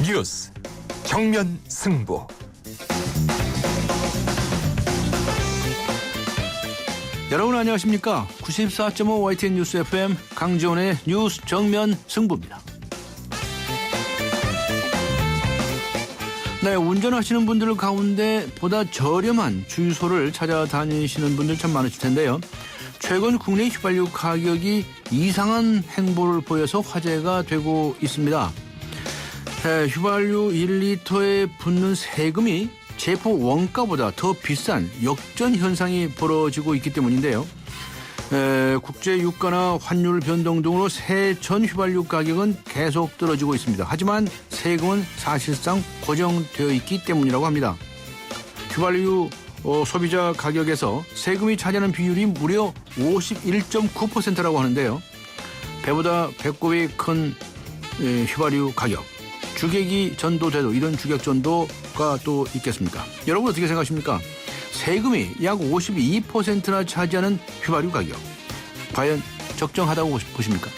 뉴스 정면 승부. 여러분 안녕하십니까? 94.5 YTN 뉴스 FM 강지원의 뉴스 정면 승부입니다. 네, 운전하시는 분들 가운데 보다 저렴한 주유소를 찾아다니시는 분들 참 많으실 텐데요. 최근 국내 휘발유 가격이 이상한 행보를 보여서 화제가 되고 있습니다. 휘발유 1리터에 붙는 세금이 제품 원가보다 더 비싼 역전 현상이 벌어지고 있기 때문인데요. 국제 유가나 환율 변동 등으로 새전 휘발유 가격은 계속 떨어지고 있습니다. 하지만 세금은 사실상 고정되어 있기 때문이라고 합니다. 휘발유 소비자 가격에서 세금이 차지하는 비율이 무려 51.9%라고 하는데요. 배보다 배꼽이 큰 휘발유 가격. 주객이 전도돼도 이런 주객 전도가 또 있겠습니까? 여러분 어떻게 생각하십니까? 세금이 약 52%나 차지하는 휘발유 가격. 과연 적정하다고 보십니까?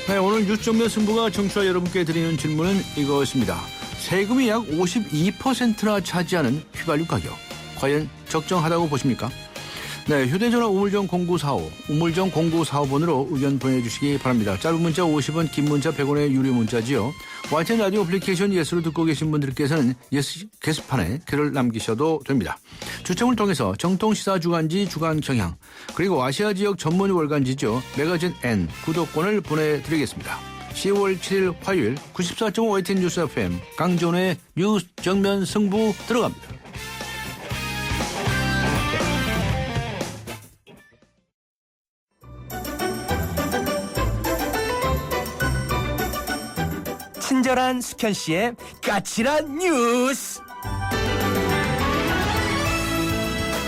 네, 오늘 뉴스 정면 승부가 청취자 여러분께 드리는 질문은 이것입니다. 세금이 약 52%나 차지하는 휘발유 가격. 과연 적정하다고 보십니까? 네, 휴대전화 우물정 0945, 우물정 0945번으로 의견 보내주시기 바랍니다. 짧은 문자 50원, 긴 문자 100원의 유료 문자지요. YTN 라디오 애플리케이션 예스로 듣고 계신 분들께서는 예스 게시판에 글을 남기셔도 됩니다. 추첨을 통해서 정통시사 주간지 주간 경향, 그리고 아시아 지역 전문 월간지죠. 매거진 N 구독권을 보내드리겠습니다. 10월 7일 화요일 94.5 YTN 뉴스 FM 강지원의 뉴스 정면 승부 들어갑니다. 친절한 숙현 씨의 까칠한 뉴스.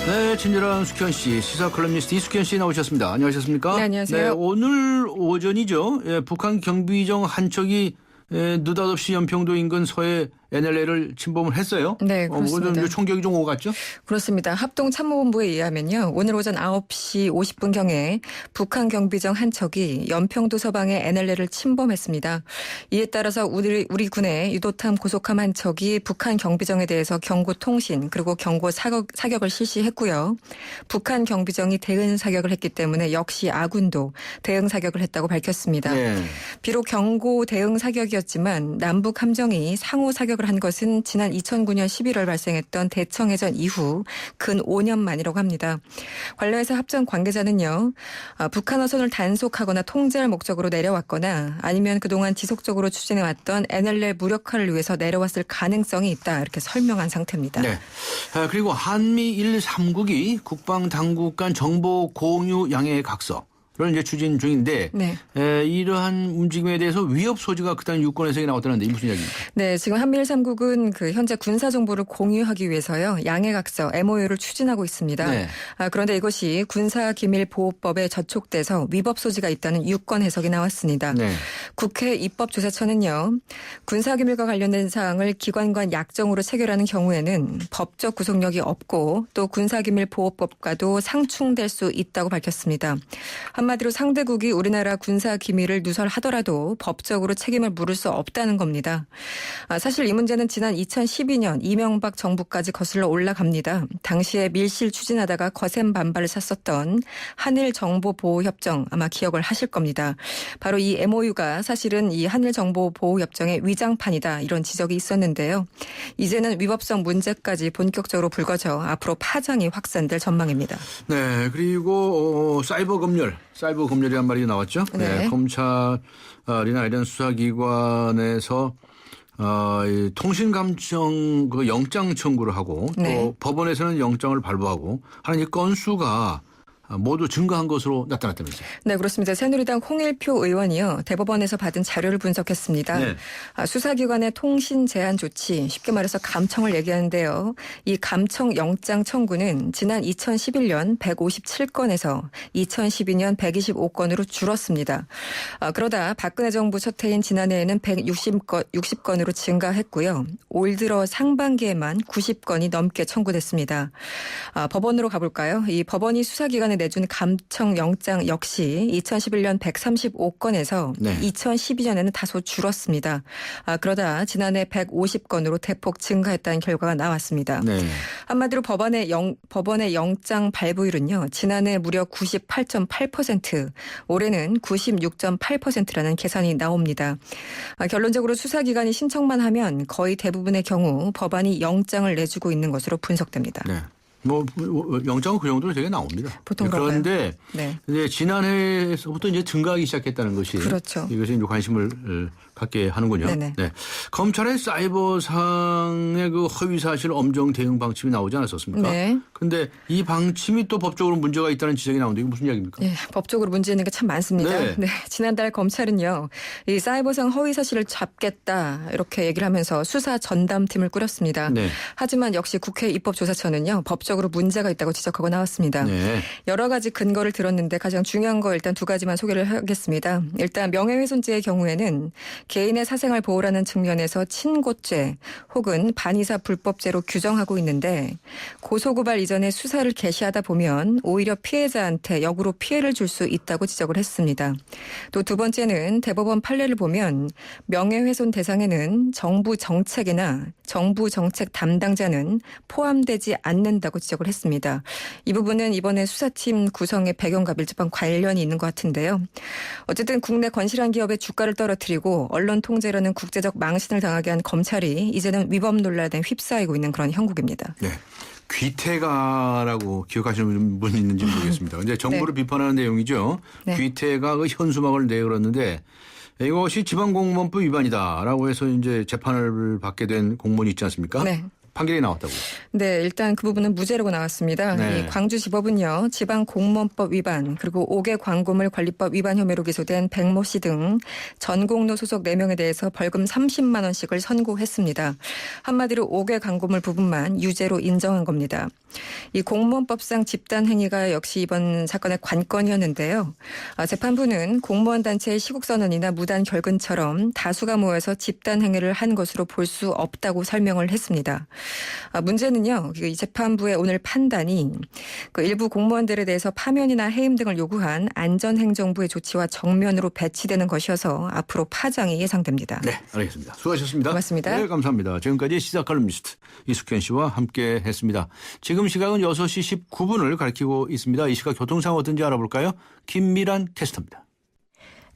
네, 친절한 숙현 씨, 시사 컬럼니스트 이숙현 씨 나오셨습니다. 안녕하셨습니까? 네, 안녕하세요. 네, 오늘 오전이죠. 북한 경비정 한 척이 느닷없이 연평도 인근 서해 NLL을 침범을 했어요. 네, 그렇습니다. 총격이 좀 오갔죠? 그렇습니다. 합동참모본부에 의하면요. 오늘 오전 9시 50분경에 북한 경비정 한 척이 연평도 서방의 NLL을 침범했습니다. 이에 따라서 우리 군의 유도탄 고속함 한 척이 북한 경비정에 대해서 경고 통신 그리고 경고 사격을 실시했고요. 북한 경비정이 대응 사격을 했기 때문에 역시 아군도 대응 사격을 했다고 밝혔습니다. 네. 비록 경고 대응 사격이었지만 남북 함정이 상호 사격을 한 것은 지난 2009년 11월 발생했던 대청해전 이후 근 5년 만이라고 합니다. 관련해서 합전 관계자는요. 북한 어선을 단속하거나 통제할 목적으로 내려왔거나 아니면 그동안 지속적으로 추진해왔던 NLL 무력화를 위해서 내려왔을 가능성이 있다. 이렇게 설명한 상태입니다. 네. 그리고 한미 1~3국이 국방당국 간 정보 공유 양해 각서. 를 이제 추진 중인데 네. 이러한 움직임에 대해서 위협 소지가 그다음 유권 해석이 나왔다는데 이 무슨 이야기입니까? 네, 지금 한미일 3국은 그 현재 군사 정보를 공유하기 위해서요 양해각서 MOU를 추진하고 있습니다. 네. 그런데 이것이 군사기밀보호법에 저촉돼서 위법 소지가 있다는 유권 해석이 나왔습니다. 네. 국회 입법조사처는요 군사기밀과 관련된 사항을 기관 간 약정으로 체결하는 경우에는 법적 구속력이 없고 또 군사기밀보호법과도 상충될 수 있다고 밝혔습니다. 한마디로 상대국이 우리나라 군사 기밀을 누설하더라도 법적으로 책임을 물을 수 없다는 겁니다. 사실 이 문제는 지난 2012년 이명박 정부까지 거슬러 올라갑니다. 당시에 밀실 추진하다가 거센 반발을 샀었던 한일정보보호협정 아마 기억을 하실 겁니다. 바로 이 MOU가 사실은 이 한일정보보호협정의 위장판이다 이런 지적이 있었는데요. 이제는 위법성 문제까지 본격적으로 불거져 앞으로 파장이 확산될 전망입니다. 네, 그리고 사이버 검열이란 말이 나왔죠. 네. 검찰이나 이런 수사기관에서 이 통신감청 그 영장 청구를 하고 네. 또 법원에서는 영장을 발부하고 하는 이 건수가 모두 증가한 것으로 나타났다면서요. 네, 그렇습니다. 새누리당 홍일표 의원이요. 대법원에서 받은 자료를 분석했습니다. 네. 수사기관의 통신 제한 조치, 쉽게 말해서 감청을 얘기하는데요. 이 감청 영장 청구는 지난 2011년 157건에서 2012년 125건으로 줄었습니다. 그러다 박근혜 정부 첫 해인 지난해에는 160건으로 증가했고요. 올 들어 상반기에만 90건이 넘게 청구됐습니다. 법원으로 가볼까요? 이 법원이 수사기관에 이번에 내준 감청영장 역시 2011년 135건에서 네. 2012년에는 다소 줄었습니다. 그러다 지난해 150건으로 대폭 증가했다는 결과가 나왔습니다. 네. 한마디로 법원의 영장 발부율은요. 지난해 무려 98.8%, 올해는 96.8%라는 계산이 나옵니다. 결론적으로 수사기관이 신청만 하면 거의 대부분의 경우 법안이 영장을 내주고 있는 것으로 분석됩니다. 네. 뭐 영장은 그 정도로 되게 나옵니다. 보통 그런데 네. 이제 지난해에서부터 이제 증가하기 시작했다는 것이 그렇죠. 이것이 이제 관심을 갖게 하는군요. 네네. 네. 검찰의 사이버상의 그 허위 사실 엄정 대응 방침이 나오지 않았었습니까? 네. 그런데 이 방침이 또 법적으로 문제가 있다는 지적이 나오는데 이게 무슨 이야기입니까? 예, 법적으로 문제 있는 게 참 많습니다. 네. 네. 지난달 검찰은요, 이 사이버상 허위 사실을 잡겠다 이렇게 얘기를 하면서 수사 전담팀을 꾸렸습니다. 네. 하지만 역시 국회 입법조사처는요, 법적으로 문제가 있다고 지적하고 나왔습니다. 네. 여러 가지 근거를 들었는데 가장 중요한 거 일단 두 가지만 소개를 하겠습니다. 일단 명예훼손죄의 경우에는 개인의 사생활 보호라는 측면에서 친고죄 혹은 반의사 불법죄로 규정하고 있는데 고소고발 이전에 수사를 개시하다 보면 오히려 피해자한테 역으로 피해를 줄 수 있다고 지적을 했습니다. 또 두 번째는 대법원 판례를 보면 명예훼손 대상에는 정부 정책이나 정부 정책 담당자는 포함되지 않는다고 지적을 했습니다. 이 부분은 이번에 수사팀 구성의 배경과 밀접한 관련이 있는 것 같은데요. 어쨌든 국내 건실한 기업의 주가를 떨어뜨리고 언론 통제라는 국제적 망신을 당하게 한 검찰이 이제는 위법 논란에 휩싸이고 있는 그런 형국입니다. 네. 귀태가라고 기억하시는 분 있는지 모르겠습니다. 이제 정부를 비판하는 내용이죠. 네. 귀태가 그 현수막을 내걸었는데 이것이 지방공무원법 위반이다라고 해서 이제 재판을 받게 된 공무원이 있지 않습니까? 네. 판결이 나왔다고요. 네, 일단 그 부분은 무죄라고 나왔습니다. 네. 이 광주지법은요, 지방공무원법 위반 그리고 5개 광고물 관리법 위반 혐의로 기소된 백모 씨 등 전공로 소속 4명에 대해서 벌금 30만 원씩을 선고했습니다. 한마디로 5개 광고물 부분만 유죄로 인정한 겁니다. 이 공무원법상 집단 행위가 역시 이번 사건의 관건이었는데요. 재판부는 공무원 단체의 시국선언이나 무단 결근처럼 다수가 모여서 집단 행위를 한 것으로 볼 수 없다고 설명을 했습니다. 문제는요, 이 재판부의 오늘 판단이 그 일부 공무원들에 대해서 파면이나 해임 등을 요구한 안전행정부의 조치와 정면으로 배치되는 것이어서 앞으로 파장이 예상됩니다. 네, 알겠습니다. 수고하셨습니다. 고맙습니다. 네, 감사합니다. 지금까지 시사칼럼니스트 이숙현 씨와 함께했습니다. 지금 시각은 6시 19분을 가리키고 있습니다. 이 시각 교통 상황 어떤지 알아볼까요? 김미란 캐스터입니다.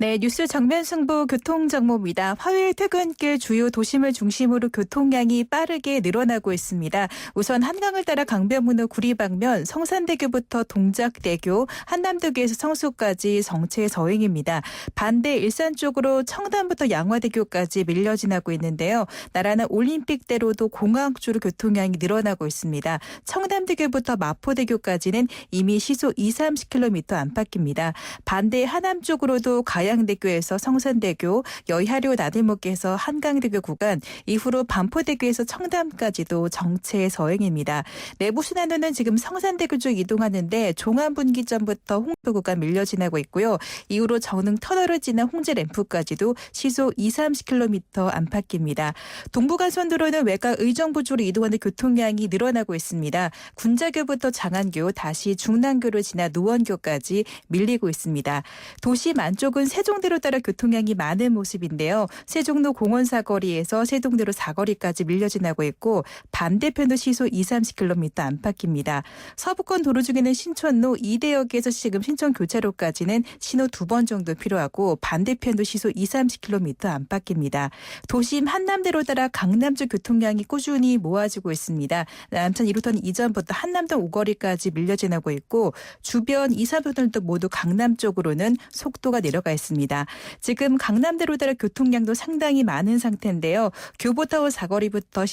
네, 뉴스 정면 승부 교통정보입니다. 화요일 퇴근길 주요 도심을 중심으로 교통량이 빠르게 늘어나고 있습니다. 우선 한강을 따라 강변문호 구리 방면 성산대교부터 동작대교, 한남대교에서 성수까지 정체 서행입니다. 반대 일산 쪽으로 청담부터 양화대교까지 밀려 지나고 있는데요. 나라는 올림픽대로도 공항주로 교통량이 늘어나고 있습니다. 청담대교부터 마포대교까지는 이미 시속 20-30km 안팎입니다. 반대 하남 쪽으로도 가양대교에서 성산대교, 여의하료 나들목에서 한강대교 구간, 이후로 반포대교에서 청담까지도 정체 서행입니다. 내부 신안로는 지금 성산대교 쪽 이동하는데 종암분기점부터 홍도 구간 밀려 지나고 있고요. 이후로 정릉 터널을 지나 홍제램프까지도 시속 20-30km 안팎입니다. 동부간선도로는 외곽 의정부 쪽으로 이동하는 교통량이 늘어나고 있습니다. 군자교부터 장안교, 다시 중랑교를 지나 노원교까지 밀리고 있습니다. 도심 안쪽은 세종대로 따라 교통량이 많은 모습인데요. 세종로 공원 사거리에서 세종대로 사거리까지 밀려 지나고 있고 반대편도 시속 20-30km 안팎입니다. 서부권 도로 중에는 신촌로 이대역에서 지금 신촌교차로까지는 신호 2번 정도 필요하고 반대편도 시속 20-30km 안팎입니다. 도심 한남대로 따라 강남 쪽 교통량이 꾸준히 모아지고 있습니다. 남천 1호선 이전부터 한남동 오거리까지 밀려 지나고 있고 주변 2, 3호선도 모두 강남 쪽으로는 속도가 내려가 있습니다. 지금 강남대로 따라 교통량도 상당히 많은 상태인데요. 교보타워 사거리부터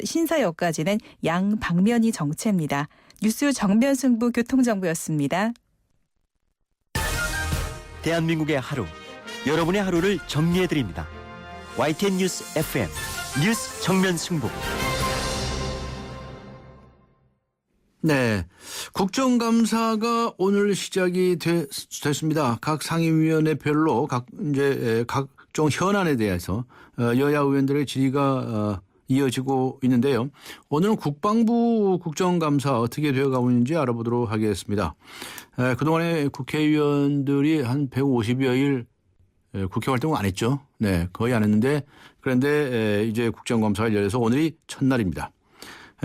신사역까지는 양 방면이 정체입니다. 뉴스 정면 승부 교통정보였습니다. 대한민국의 하루, 여러분의 하루를 정리해드립니다. YTN 뉴스 FM 뉴스 정면 승부. 네, 국정감사가 오늘 시작이 됐습니다. 각 상임위원회별로 각종 현안에 대해서 여야 의원들의 질의가 이어지고 있는데요. 오늘은 국방부 국정감사 어떻게 되어가고 있는지 알아보도록 하겠습니다. 그동안에 국회의원들이 한 150여일 국회 활동을 안 했죠. 네, 거의 안 했는데 그런데 이제 국정감사가 열려서 오늘이 첫날입니다.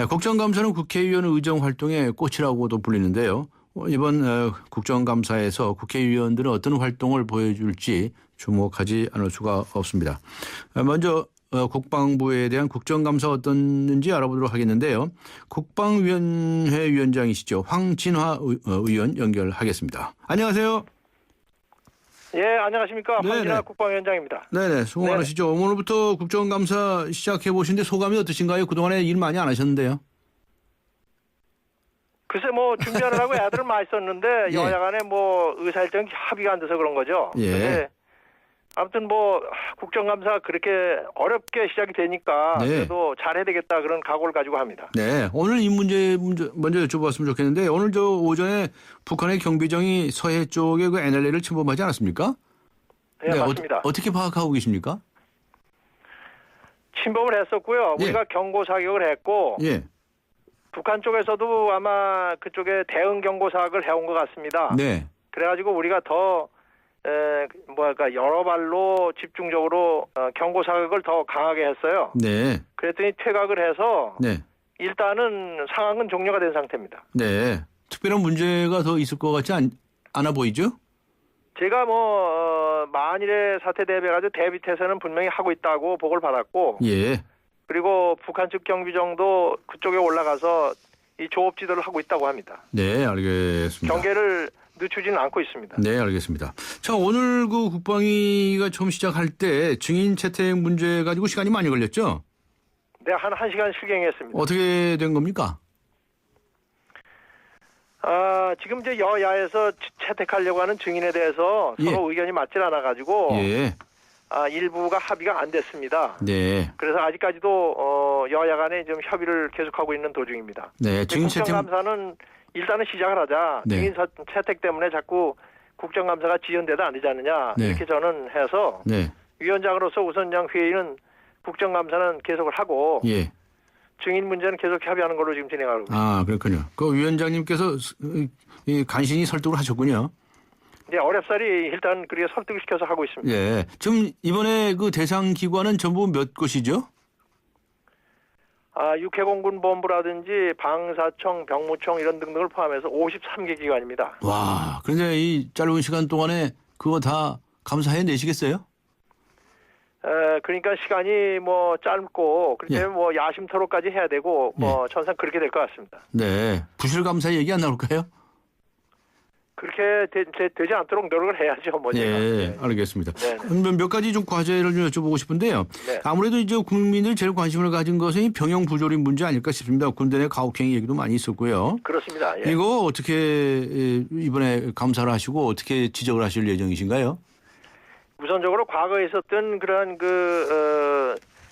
국정감사는 국회의원 의정 활동의 꽃이라고도 불리는데요. 이번 국정감사에서 국회의원들은 어떤 활동을 보여줄지 주목하지 않을 수가 없습니다. 먼저 국방부에 대한 국정감사가 어떻는지 알아보도록 하겠는데요. 국방위원회 위원장이시죠. 황진화 의원 연결하겠습니다. 안녕하세요. 예, 안녕하십니까. 네네. 황진화 국방위원장입니다. 네네, 수고 많으시죠. 오늘부터 국정감사 시작해 보시는데 소감이 어떠신가요? 그동안에 일 많이 안 하셨는데요. 글쎄 뭐 준비하느라고 애들을 많이 썼는데 예. 여야 간에 뭐 의사일정 합의가 안 돼서 그런 거죠. 예. 근데 아무튼 뭐 국정감사 그렇게 어렵게 시작이 되니까 네. 그래도 잘해야 되겠다 그런 각오를 가지고 합니다. 네, 오늘 이 문제 먼저 여쭤봤으면 좋겠는데 오늘 저 오전에 북한의 경비정이 서해 쪽에 그 NLL을 침범하지 않았습니까? 네, 맞습니다. 어떻게 파악하고 계십니까? 침범을 했었고요. 예. 우리가 경고 사격을 했고 예. 북한 쪽에서도 아마 그쪽에 대응 경고 사격을 해온 것 같습니다. 네. 그래가지고 우리가 더 여러 발로 집중적으로 경고 사격을 더 강하게 했어요. 네. 그랬더니 퇴각을 해서 네. 일단은 상황은 종료가 된 상태입니다. 네. 특별한 문제가 더 있을 것 같지 않아 보이죠? 제가 만일의 사태 대비해가지고 대비 태세는 분명히 하고 있다고 보고를 받았고, 예. 그리고 북한 측 경비정도 그쪽에 올라가서 이 조업 지도를 하고 있다고 합니다. 네, 알겠습니다. 경계를 늦추지는 않고 있습니다. 네, 알겠습니다. 자, 오늘 그 국방위가 처음 시작할 때 증인 채택 문제 가지고 시간이 많이 걸렸죠? 네, 한 1시간 실경했습니다. 어떻게 된 겁니까? 지금 이제 여야에서 채택하려고 하는 증인에 대해서 예. 서로 의견이 맞질 않아가지고 예. 일부가 합의가 안 됐습니다. 네. 그래서 아직까지도 여야 간에 좀 협의를 계속하고 있는 도중입니다. 네, 증인 채택 국정감사는 일단은 시작을 하자. 네. 증인 채택 때문에 자꾸 국정감사가 지연돼도 안 되지 않느냐. 네. 이렇게 저는 해서 네. 위원장으로서 우선 그냥 회의는 국정감사는 계속을 하고 예. 증인 문제는 계속 협의하는 걸로 지금 진행하고 있습니다. 아, 그렇군요. 그 위원장님께서 간신히 설득을 하셨군요. 이제 어렵사리 일단 그렇게 설득을 시켜서 하고 있습니다. 예. 지금 이번에 그 대상 기관은 전부 몇 곳이죠? 육해공군본부라든지 방사청, 병무청 이런 등등을 포함해서 53개 기관입니다. 와, 그런데 이 짧은 시간 동안에 그거 다 감사해 내시겠어요? 그러니까 시간이 뭐 짧고 그렇게 예. 뭐 야심 토론까지 해야 되고 뭐 전상 그렇게 될 것 같습니다. 네. 부실 감사 얘기 안 나올까요? 그렇게 되지 않도록 노력을 해야죠, 뭐. 제가. 예, 알겠습니다. 네. 몇 가지 좀 과제를 좀 여쭤보고 싶은데요. 네. 아무래도 이제 국민들이 제일 관심을 가진 것은 이 병영 부조리 문제 아닐까 싶습니다. 군대 내 가혹행위 얘기도 많이 있었고요. 그렇습니다. 예. 이거 어떻게 이번에 감사를 하시고 어떻게 지적을 하실 예정이신가요? 우선적으로 과거에 있었던 그런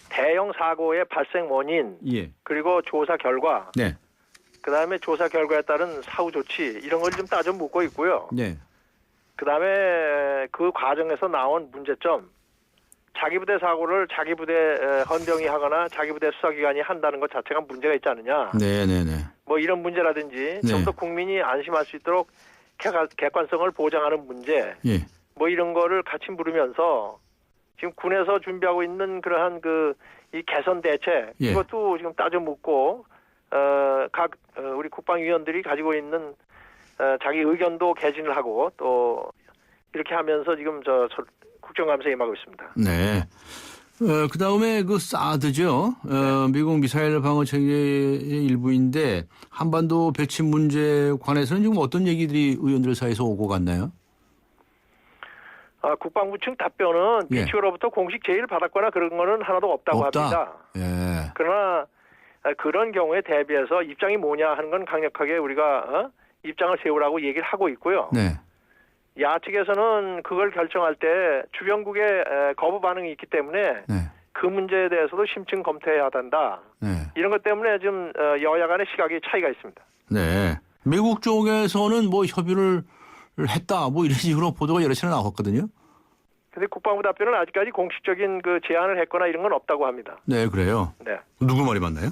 대형 사고의 발생 원인 예. 그리고 조사 결과 네. 그다음에 조사 결과에 따른 사후 조치 이런 걸 좀 따져 묻고 있고요. 네. 그다음에 그 과정에서 나온 문제점 자기 부대 사고를 자기 부대 헌병이 하거나 자기 부대 수사기관이 한다는 것 자체가 문제가 있지 않느냐. 네, 네, 네. 뭐 이런 문제라든지 네. 좀 더 국민이 안심할 수 있도록 객관성을 보장하는 문제 예. 뭐 이런 거를 같이 물으면서 지금 군에서 준비하고 있는 그러한 이 개선 대책 예. 이것도 지금 따져 묻고 각 우리 국방위원들이 가지고 있는 자기 의견도 개진을 하고 또 이렇게 하면서 지금 저 국정감사에 임하고 있습니다. 네. 그 다음에 그 사드죠. 미국 미사일 방어 체계의 일부인데 한반도 배치 문제에 관해서는 지금 어떤 얘기들이 의원들 사이에서 오고 갔나요? 국방부 측 답변은 예. 비추로부터 공식 제의를 받았거나 그런 거는 하나도 없다고 없다. 합니다. 예. 그러나 그런 경우에 대비해서 입장이 뭐냐 하는 건 강력하게 우리가 입장을 세우라고 얘기를 하고 있고요. 네. 야측에서는 그걸 결정할 때 주변국의 거부 반응이 있기 때문에 네. 그 문제에 대해서도 심층 검토해야 한다. 네. 이런 것 때문에 좀 여야 간의 시각이 차이가 있습니다. 네. 미국 쪽에서는 뭐 협의를 했다 뭐 이런 식으로 보도가 여러 차례 나왔거든요. 근데 국방부 답변은 아직까지 공식적인 그 제안을 했거나 이런 건 없다고 합니다. 네, 그래요. 네. 누구 말이 맞나요?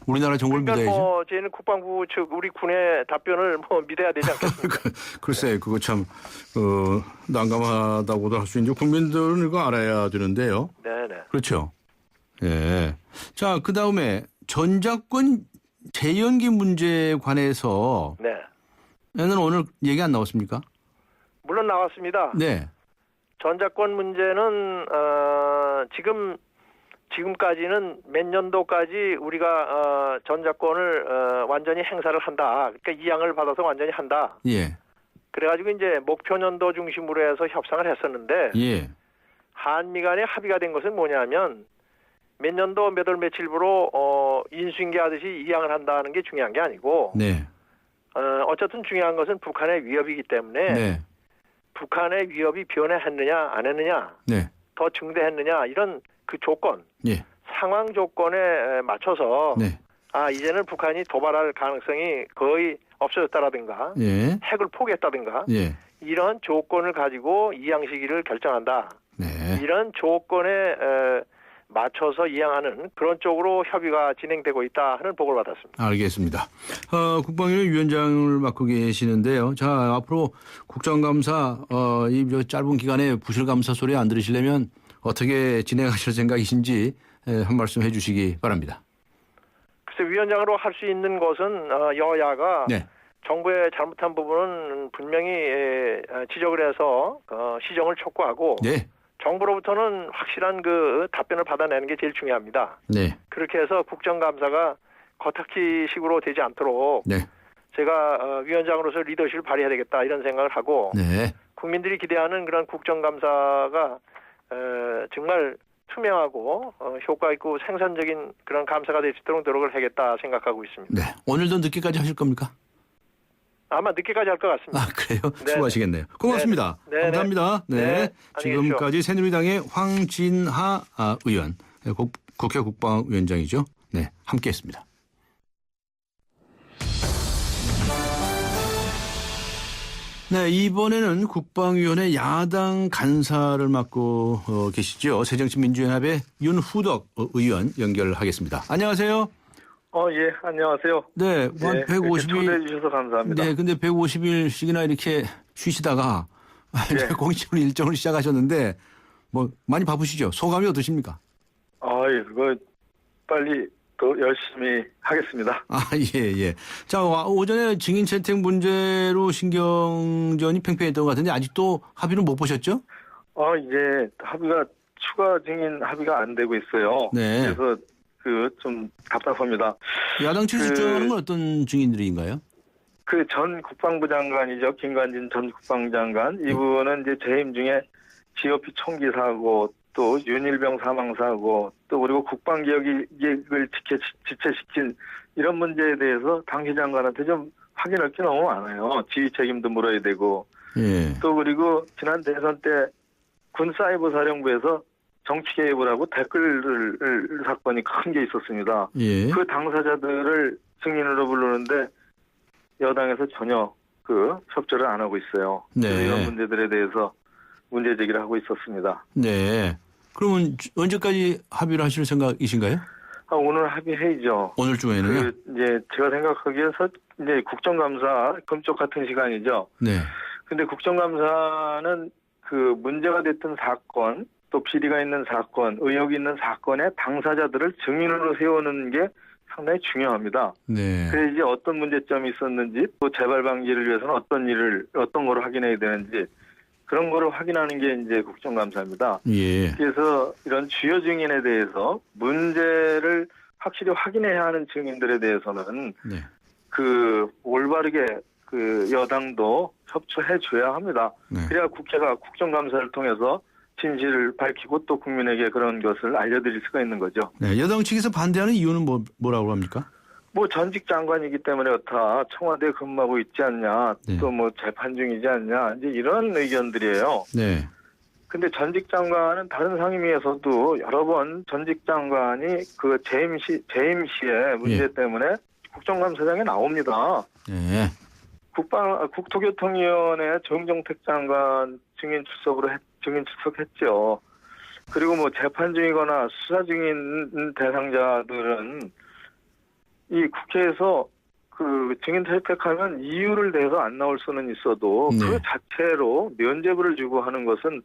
우리나라 정보를 그러니까 믿어야죠. 뭐 저희는 국방부 측 우리 군의 답변을 뭐 믿어야 되지 않겠습니까? 글쎄, 그거 참 난감하다고도 할 수 있는데 국민들은 이거 알아야 되는데요. 네네. 그렇죠. 예. 자, 그 다음에 전작권 재연기 문제에 관해서 네. 얘는 오늘 얘기 안 나왔습니까? 물론 나왔습니다. 네. 전작권 문제는 지금까지는 몇 년도까지 우리가 전작권을 완전히 행사를 한다. 그러니까 이양을 받아서 완전히 한다. 예. 그래가지고 이제 목표 년도 중심으로 해서 협상을 했었는데 예. 한미 간에 합의가 된 것은 뭐냐면 몇 년도 몇 월 며칠부로 인수인계하듯이 이양을 한다는 게 중요한 게 아니고 네. 어쨌든 중요한 것은 북한의 위협이기 때문에 네. 북한의 위협이 변해했느냐 안 했느냐 네. 더 증대했느냐 이런 그 조건 예. 상황 조건에 맞춰서 네. 이제는 북한이 도발할 가능성이 거의 없어졌다라든가 예. 핵을 포기했다든가 예. 이런 조건을 가지고 이양 시기를 결정한다. 네. 이런 조건에 맞춰서 이양하는 그런 쪽으로 협의가 진행되고 있다 하는 보고를 받았습니다. 알겠습니다. 국방위원 위원장을 맡고 계시는데요. 자, 앞으로 국정감사 이 짧은 기간에 부실감사 소리 안 들으시려면 어떻게 진행하실 생각이신지 한 말씀 해주시기 바랍니다. 글쎄 위원장으로 할 수 있는 것은 여야가 네. 정부의 잘못한 부분은 분명히 지적을 해서 시정을 촉구하고 네. 정부로부터는 확실한 그 답변을 받아내는 게 제일 중요합니다. 네. 그렇게 해서 국정감사가 겉핥기식으로 되지 않도록 네. 제가 위원장으로서 리더십을 발휘해야 되겠다 이런 생각을 하고 네. 국민들이 기대하는 그런 국정감사가 정말 투명하고 효과 있고 생산적인 그런 감사가 될 수 있도록 노력을 하겠다 생각하고 있습니다. 네. 오늘도 늦게까지 하실 겁니까? 아마 늦게까지 할 것 같습니다. 아, 그래요? 네. 수고하시겠네요. 고맙습니다. 네. 감사합니다. 네. 네. 안녕히 계십시오. 지금까지 새누리당의 황진하 의원, 국회 국방위원장이죠. 네. 함께 했습니다. 네, 이번에는 국방위원회 야당 간사를 맡고 계시죠. 새정치민주연합의 윤후덕 의원 연결하겠습니다. 안녕하세요. 예, 안녕하세요. 네, 한 네, 150일. 초대해 주셔서 감사합니다. 네, 근데 150일씩이나 이렇게 쉬시다가 이제 네. 공식적으로 일정을 시작하셨는데 뭐 많이 바쁘시죠? 소감이 어떠십니까? 그거 빨리 더 열심히 하겠습니다. 아, 예, 예. 자, 오전에 증인 채택 문제로 신경전이 팽팽했던 것 같은데 아직도 합의는 못 보셨죠? 이제 추가 증인 합의가 안 되고 있어요. 네. 그래서 좀 답답합니다. 야당 측에서 주장하는 건 어떤 증인들인가요? 전 국방부 장관이죠. 김관진 전 국방부 장관. 이분은 이제 재임 중에 GOP 총기 사고, 또 윤일병 사망 사고, 또 그리고 국방개혁을 지체시킨 이런 문제에 대해서 당시 장관한테 좀 확인할 게 너무 많아요. 지휘 책임도 물어야 되고. 예. 또 그리고 지난 대선 때 군사이버사령부에서 정치 개입을 하고 댓글 사건이 큰 게 있었습니다. 예. 그 당사자들을 증인으로 부르는데 여당에서 전혀 협조를 안 하고 있어요. 네. 이런 문제들에 대해서 문제 제기를 하고 있었습니다. 네. 그러면 언제까지 합의를 하실 생각이신가요? 오늘 합의해야죠. 오늘 중에는요? 이제 제가 생각하기에 이제 국정감사 금쪽 같은 시간이죠. 네. 근데 국정감사는 문제가 됐던 사건, 또 비리가 있는 사건, 의혹이 있는 사건의 당사자들을 증인으로 세우는 게 상당히 중요합니다. 네. 그래야지 어떤 문제점이 있었는지, 또 재발 방지를 위해서는 어떤 거를 확인해야 되는지, 그런 거를 확인하는 게 이제 국정감사입니다. 예. 그래서 이런 주요 증인에 대해서 문제를 확실히 확인해야 하는 증인들에 대해서는 네. 올바르게 여당도 협조해 줘야 합니다. 네. 그래야 국회가 국정감사를 통해서 진실을 밝히고 또 국민에게 그런 것을 알려드릴 수가 있는 거죠. 네. 여당 측에서 반대하는 이유는 뭐라고 합니까? 전직 장관이기 때문에 다 청와대에 근무하고 있지 않냐, 네. 또 재판 중이지 않냐, 이제 이런 의견들이에요. 네. 근데 전직 장관은 다른 상임위에서도 여러 번 전직 장관이 재임 시의 문제 예. 때문에 국정감사장에 나옵니다. 네. 국토교통위원회 정정택 장관 증인 출석으로 증인 출석했죠. 그리고 뭐 재판 중이거나 수사 중인 대상자들은 이 국회에서 그 증인 채택하면 이유를 대서 안 나올 수는 있어도 네. 그 자체로 면죄부를 주고 하는 것은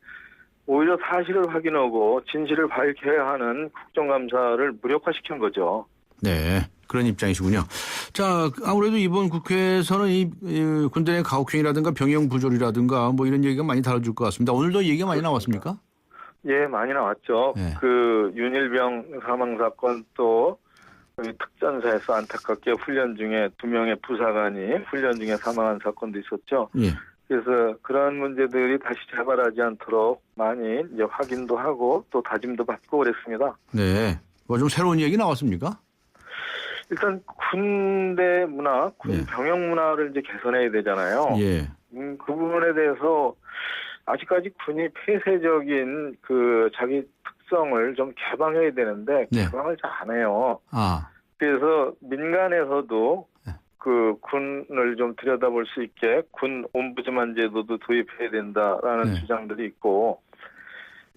오히려 사실을 확인하고 진실을 밝혀야 하는 국정감사를 무력화시킨 거죠. 네, 그런 입장이시군요. 자, 아무래도 이번 국회에서는 이 군대 내 가혹행위라든가 병영 부조리라든가 뭐 이런 얘기가 많이 다뤄질 것 같습니다. 오늘도 얘기가 많이 나왔습니까? 예, 많이 나왔죠. 네. 그 윤일병 사망 사건 또 우리 특전사에서 안타깝게 훈련 중에 2명의 부사관이 훈련 중에 사망한 사건도 있었죠. 예. 그래서 그러한 문제들이 다시 재발하지 않도록 많이 이제 확인도 하고 또 다짐도 받고 그랬습니다. 네. 뭐 좀 새로운 얘기 나왔습니까? 일단 군대 문화, 군 네. 병영 문화를 이제 개선해야 되잖아요. 예. 그 부분에 대해서 아직까지 군이 폐쇄적인 그 자기 특성을 좀 개방해야 되는데 네. 개방을 잘 안 해요. 아, 그래서 민간에서도 네. 그 군을 좀 들여다볼 수 있게 군 옴부즈만 제도도 도입해야 된다라는 네. 주장들이 있고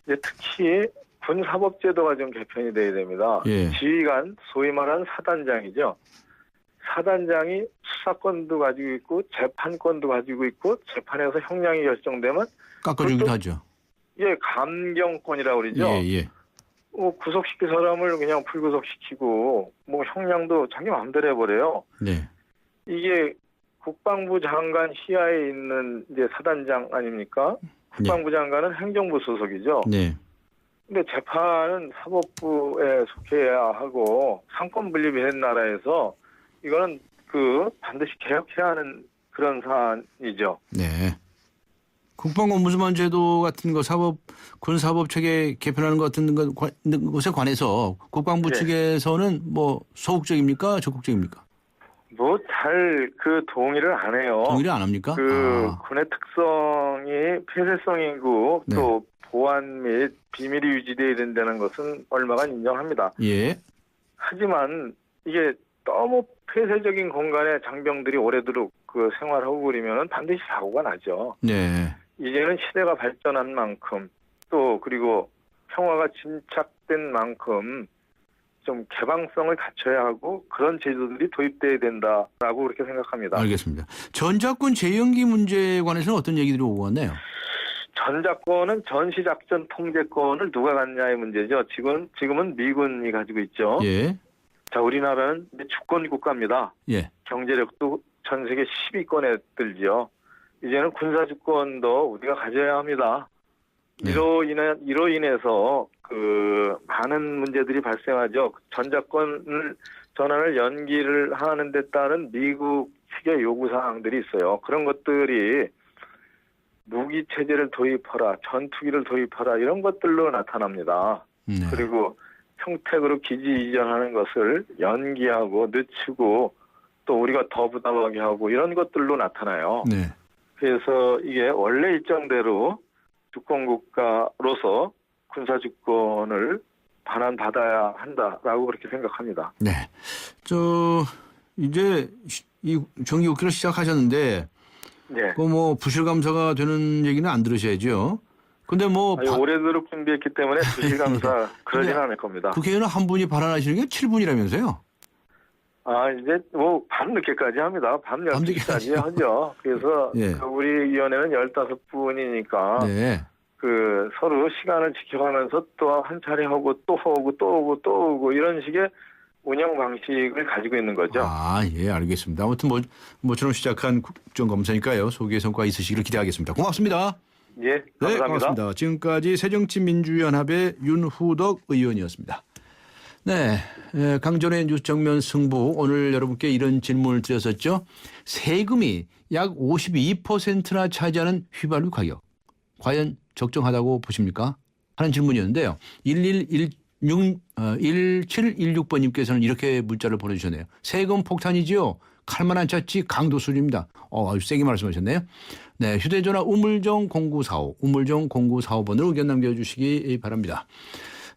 이제 특히 군 사법제도가 좀 개편이 돼야 됩니다. 예. 지휘관, 소위 말하는 사단장이죠. 사단장이 수사권도 가지고 있고 재판권도 가지고 있고 재판에서 형량이 결정되면 깎아주기도 그것도- 하죠. 이게 감경권이라고 그러죠. 예, 예. 구속시킬 사람을 그냥 불구속시키고 뭐 형량도 자기 마음대로 해버려요. 네. 이게 국방부 장관 시야에 있는 이제 사단장 아닙니까? 국방부 장관은 행정부 소속이죠. 네. 근데 재판은 사법부에 속해야 하고 상권 분립이 된 나라에서 이거는 그 반드시 개혁해야 하는 그런 사안이죠. 네. 국방공무수만 제도 같은 거 군 사법 체계 개편하는 것 같은 것에 관해서 국방부 네. 측에서는 뭐 소극적입니까? 적극적입니까? 뭐 잘 그 동의를 안 해요. 동의를 안 합니까? 그 아, 군의 특성이 폐쇄성이고 네. 또 보안 및 비밀이 유지돼야 된다는 것은 얼마간 인정합니다. 예. 하지만 이게 너무 폐쇄적인 공간에 장병들이 오래도록 그 생활하고 그러면은 반드시 사고가 나죠. 네. 이제는 시대가 발전한 만큼 또 그리고 평화가 진착된 만큼 좀 개방성을 갖춰야 하고 그런 제도들이 도입돼야 된다라고 그렇게 생각합니다. 알겠습니다. 전작권 재연기 문제에 관해서는 어떤 얘기들이 오고 왔나요? 전작권은 전시작전 통제권을 누가 갖냐의 문제죠. 지금은 미군이 가지고 있죠. 예. 자, 우리나라는 이제 주권 국가입니다. 예. 경제력도 전 세계 10위권에 들지요. 이제는 군사 주권도 우리가 가져야 합니다. 네. 이로 인해서 그 많은 문제들이 발생하죠. 전환을 연기를 하는 데 따른 미국 측의 요구 사항들이 있어요. 그런 것들이 무기 체제를 도입하라, 전투기를 도입하라 이런 것들로 나타납니다. 네. 그리고 평택으로 기지 이전하는 것을 연기하고 늦추고 또 우리가 더 부담하게 하고 이런 것들로 나타나요. 네. 그래서 이게 원래 일정대로 주권국가로서 군사주권을 반환받아야 한다라고 그렇게 생각합니다. 네. 이제 이 정기 6기를 시작하셨는데 네. 그 뭐 부실 감사가 되는 얘기는 안 들으셔야죠. 근데 뭐 아니, 오래도록 준비했기 때문에 부실감사 그러지는 않을 겁니다. 국회의원 한 분이 발언하시는 게 7분이라면서요? 아, 이제 뭐 밤늦게까지 합니다. 밤 12시까지 하죠. 그래서 예. 그 우리 위원회는 15분이니까 네. 그 서로 시간을 지켜가면서 또 한 차례 하고 또 오고 또 오고 또 오고 이런 식의 운영 방식을 가지고 있는 거죠. 아, 예, 알겠습니다. 아무튼 모처럼 시작한 국정감사니까요. 소기의 성과 있으시기를 기대하겠습니다. 고맙습니다. 예, 네, 감사합니다. 고맙습니다. 지금까지 새정치민주연합의 윤후덕 의원이었습니다. 네, 강전의 뉴스 정면 승부 오늘 여러분께 이런 질문을 드렸었죠. 세금이 약 52%나 차지하는 휘발유 가격 과연 적정하다고 보십니까? 하는 질문이었는데요. 1716번님께서는 이렇게 문자를 보내주셨네요. 세금 폭탄이지요. 칼만 안 찼지 강도 수준입니다. 아주 세게 말씀하셨네요. 네, 휴대전화 우물정 0945, 우물정 0945번으로 의견 남겨주시기 바랍니다.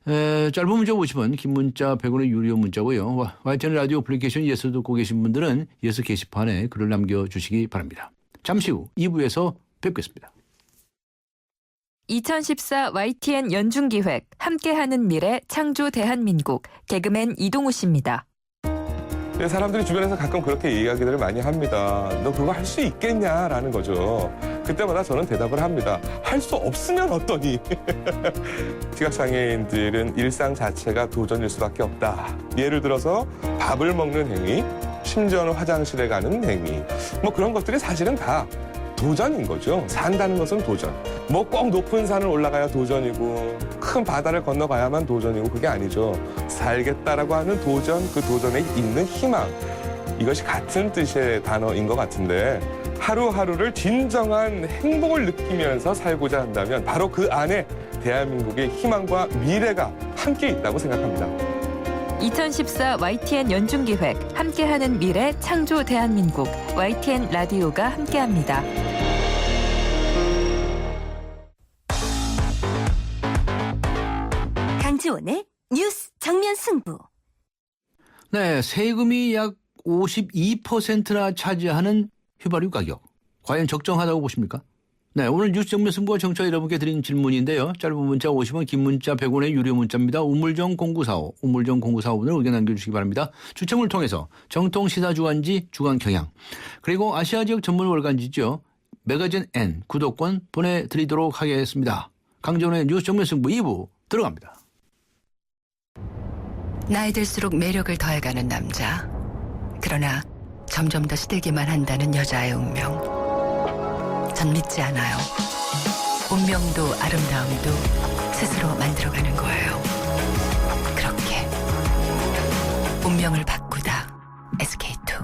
짧은 문자 50원, 긴 문자 100원의 유료 문자고요. YTN 라디오 애플리케이션 예스 듣고 계신 분들은 예스 게시판에 글을 남겨주시기 바랍니다. 잠시 후 2부에서 뵙겠습니다. 2014 YTN 연중기획 함께하는 미래 창조 대한민국 개그맨 이동우 씨입니다. 사람들이 주변에서 가끔 그렇게 이야기들을 많이 합니다. 너 그거 할 수 있겠냐라는 거죠. 그때마다 저는 대답을 합니다. 할 수 없으면 어떠니? 시각장애인들은 일상 자체가 도전일 수밖에 없다. 예를 들어서 밥을 먹는 행위, 심지어는 화장실에 가는 행위. 뭐 그런 것들이 사실은 다 도전인 거죠. 산다는 것은 도전. 뭐 꼭 높은 산을 올라가야 도전이고 큰 바다를 건너가야만 도전이고 그게 아니죠. 살겠다라고 하는 도전, 그 도전에 있는 희망. 이것이 같은 뜻의 단어인 것 같은데 하루하루를 진정한 행복을 느끼면서 살고자 한다면 바로 그 안에 대한민국의 희망과 미래가 함께 있다고 생각합니다. 2014 YTN 연중기획 함께하는 미래 창조 대한민국 YTN 라디오가 함께합니다. 강지원의 뉴스 정면 승부. 네, 세금이 약 52%나 차지하는 휘발유 가격. 과연 적정하다고 보십니까? 네, 오늘 뉴스 정면 승부가 청취자 여러분께 드린 질문인데요. 짧은 문자 50원, 긴 문자 100원의 유료 문자입니다. 우물정 0945, 우물정 0945번으로 의견 남겨주시기 바랍니다. 추첨을 통해서 정통 시사주간지 주간 경향, 그리고 아시아 지역 전문 월간지죠. 매거진 N 구독권 보내드리도록 하겠습니다. 강정훈의 뉴스 정면 승부 2부 들어갑니다. 나이 들수록 매력을 더해가는 남자. 그러나 점점 더 시들기만 한다는 여자의 운명. 전 믿지 않아요. 운명도 아름다움도 스스로 만들어가는 거예요. 그렇게 운명을 바꾸다. SK2.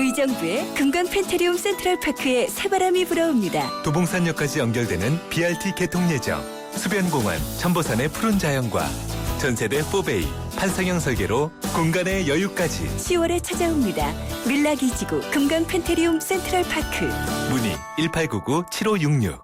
의정부의 금강 펜테리움 센트럴파크에 새바람이 불어옵니다. 도봉산역까지 연결되는 BRT 개통 예정. 수변공원, 천보산의 푸른 자연과 전세대 4베이, 판상형 설계로 공간의 여유까지. 10월에 찾아옵니다. 밀라기지구 금강 펜테리움 센트럴파크. 문의 1899-7566.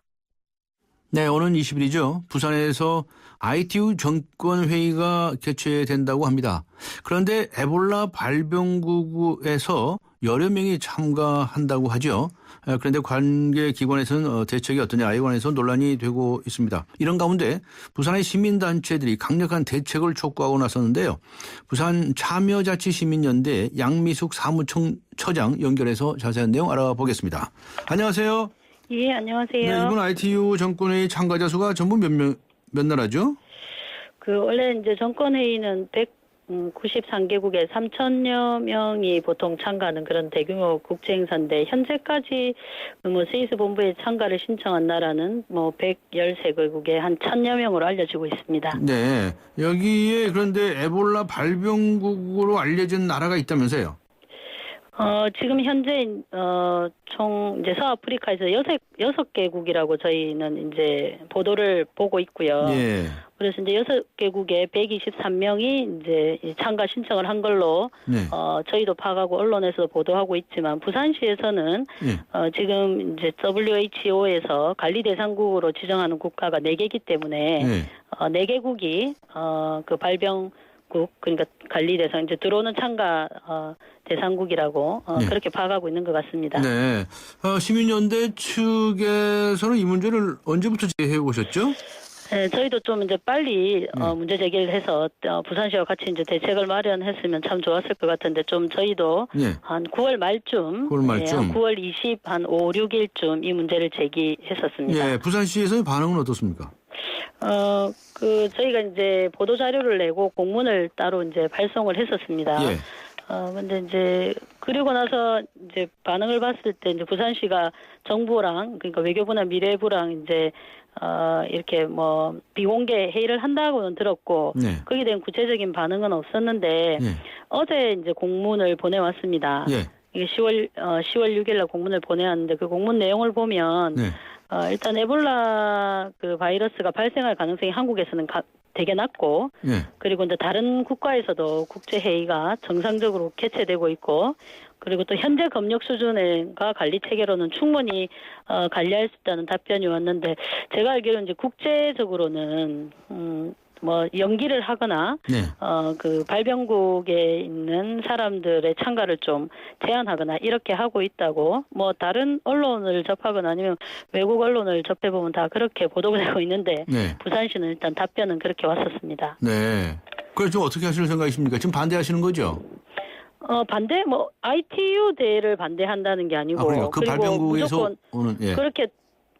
네, 오는 20일이죠. 부산에서 ITU 정권회의가 개최된다고 합니다. 그런데 에볼라 발병국에서 여러 명이 참가한다고 하죠. 그런데 관계기관에서는 대책이 어떠냐, 이관에서 논란이 되고 있습니다. 이런 가운데 부산의 시민단체들이 강력한 대책을 촉구하고 나섰는데요. 부산 참여자치시민연대 양미숙 사무처장 연결해서 자세한 내용 알아보겠습니다. 안녕하세요. 예, 안녕하세요. 네, 이번 ITU 정권회의 참가자 수가 전부 몇 나라죠? 원래 이제 정권회의는 193개국에 3,000여 명이 보통 참가하는 그런 대규모 국제행사인데, 현재까지 스위스 본부에 참가를 신청한 나라는 113개국에 한 1,000여 명으로 알려지고 있습니다. 네. 여기에 그런데 에볼라 발병국으로 알려진 나라가 있다면서요? 지금 현재, 총, 이제 서아프리카에서 6개국이라고 저희는 이제 보도를 보고 있고요. 예. 그래서 이제 6개국에 123명이 이제 참가 신청을 한 걸로, 네. 저희도 파악하고 언론에서도 보도하고 있지만, 부산시에서는, 지금 이제 WHO에서 관리 대상국으로 지정하는 국가가 4개이기 때문에, 4개국이, 그 발병국, 그러니까 관리 대상, 이제 들어오는 참가, 대상국이라고 그렇게 파악하고 있는 것 같습니다. 네. 시민연대 측에서는 이 문제를 언제부터 제기해 오셨죠? 네, 저희도 좀 이제 빨리 문제 제기를 해서 부산시와 같이 이제 대책을 마련했으면 참 좋았을 것 같은데, 좀 저희도 한 9월 말쯤, 한 9월 20, 한 5, 6일쯤 이 문제를 제기했었습니다. 예, 부산시에서의 반응은 어떻습니까? 저희가 이제 보도 자료를 내고 공문을 따로 이제 발송을 했었습니다. 예. 근데 이제 그리고 나서 이제 반응을 봤을 때 이제 부산시가 정부랑, 그러니까 외교부나 미래부랑 이제 이렇게 비공개 회의를 한다고는 들었고, 거기에 대한 구체적인 반응은 없었는데, 어제 이제 공문을 보내왔습니다. 이게 10월 6일 날 공문을 보내왔는데, 그 공문 내용을 보면 일단 에볼라 그 바이러스가 발생할 가능성이 한국에서는 되게 낮고, 그리고 이제 다른 국가에서도 국제 회의가 정상적으로 개최되고 있고, 그리고 또 현재 검역 수준과 관리 체계로는 충분히 관리할 수 있다는 답변이 왔는데, 제가 알기로는 이제 국제적으로는 뭐 연기를 하거나 네. 그 발병국에 있는 사람들의 참가를 좀 제한하거나 이렇게 하고 있다고 뭐 다른 언론을 접하거나 아니면 외국 언론을 접해보면 다 그렇게 보도가 되고 있는데 네. 부산시는 일단 답변은 그렇게 왔었습니다. 네. 그래서 좀 어떻게 하실 생각이십니까? 지금 반대하시는 거죠? 반대 뭐 ITU 대회를 반대한다는 게 아니고 그러니까 그 그리고 발병국에서 무조건 오는 예. 그렇게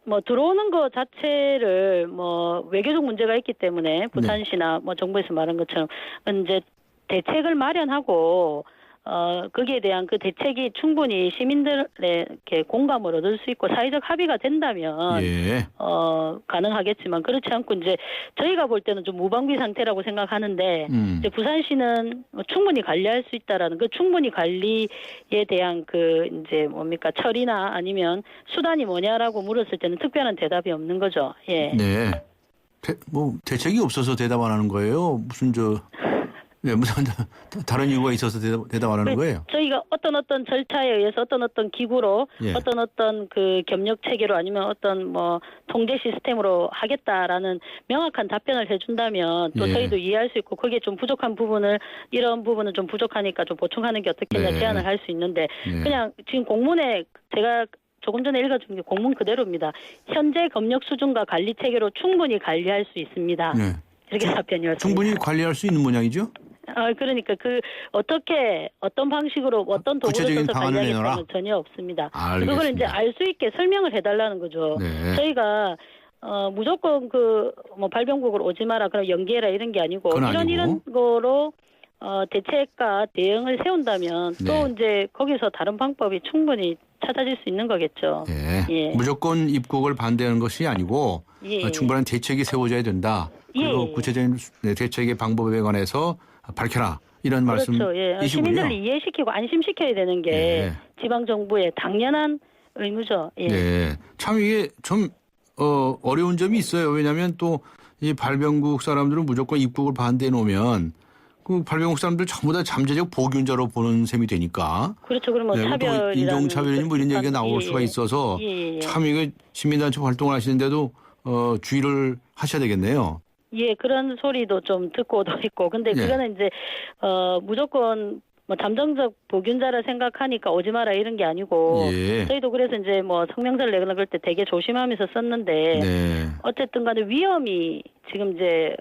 뭐 들어오는 거 자체를 뭐 외교적 문제가 있기 때문에 부산시나 뭐 정부에서 말한 것처럼 이제 대책을 마련하고 거기에 대한 그 대책이 충분히 시민들의 이렇게 공감을 얻을 수 있고 사회적 합의가 된다면 예. 가능하겠지만 그렇지 않고 이제 저희가 볼 때는 좀 무방비 상태라고 생각하는데 이제 부산시는 충분히 관리할 수 있다라는 그 충분히 관리에 대한 그 이제 뭡니까 처리나 아니면 수단이 뭐냐라고 물었을 때는 특별한 대답이 없는 거죠. 예. 네. 뭐 대책이 없어서 대답 안 하는 거예요? 무슨 네, 무슨 다른 이유가 있어서 대답 안 하는 거예요? 저희가 어떤 절차에 의해서 어떤 기구로 예. 어떤 그 협력 체계로 아니면 어떤 뭐 통제 시스템으로 하겠다라는 명확한 답변을 해준다면 또 예. 저희도 이해할 수 있고 거기에 좀 부족한 부분을 이런 부분은 좀 부족하니까 좀 보충하는 게 어떻겠냐 네. 제안을 할 수 있는데 네. 그냥 지금 공문에 제가 조금 전에 읽어준 게 공문 그대로입니다. 현재 검역 수준과 관리 체계로 충분히 관리할 수 있습니다. 네. 이렇게 답변이었습니다. 충분히 관리할 수 있는 모양이죠? 그러니까 어떻게 어떤 방식으로 어떤 도구를 구체적인 써서 방안을 내놔라? 관리하겠다는 전혀 없습니다. 알겠습니다. 그걸 이제 알 수 있게 설명을 해달라는 거죠. 네. 저희가 무조건 뭐 발병국으로 오지 마라 그럼 연기해라 이런 게 아니고 그건 이런 거로 대책과 대응을 세운다면 또 네. 이제 거기서 다른 방법이 충분히 찾아질 수 있는 거겠죠. 예. 예. 무조건 입국을 반대하는 것이 아니고 예. 충분한 대책이 세워져야 된다. 그리고 예. 구체적인 대책의 방법에 관해서 밝혀라. 이런 그렇죠. 예. 말씀이시군요. 시민들을 이해시키고 안심시켜야 되는 게 예. 지방 정부의 당연한 의무죠. 예. 네. 참 이게 좀 어려운 점이 있어요. 왜냐하면 또 이 발병국 사람들은 무조건 입국을 반대해 놓으면 그 발병국 사람들 전부 다 잠재적 보균자로 보는 셈이 되니까. 그렇죠. 그러면 네, 차별이라는 인종차별이니 뭐 이런 얘기가 나올 수가 있어서 참 이거 시민단체 활동을 하시는데도 주의를 하셔야 되겠네요. 예, 그런 소리도 좀 듣고도 있고. 근데 그거는 이제 무조건 뭐 잠정적 보균자라 생각하니까 오지 마라 이런 게 아니고 저희도 그래서 이제 뭐 성명서를 내거나 그럴 때 되게 조심하면서 썼는데 어쨌든 간에 위험이 지금 이제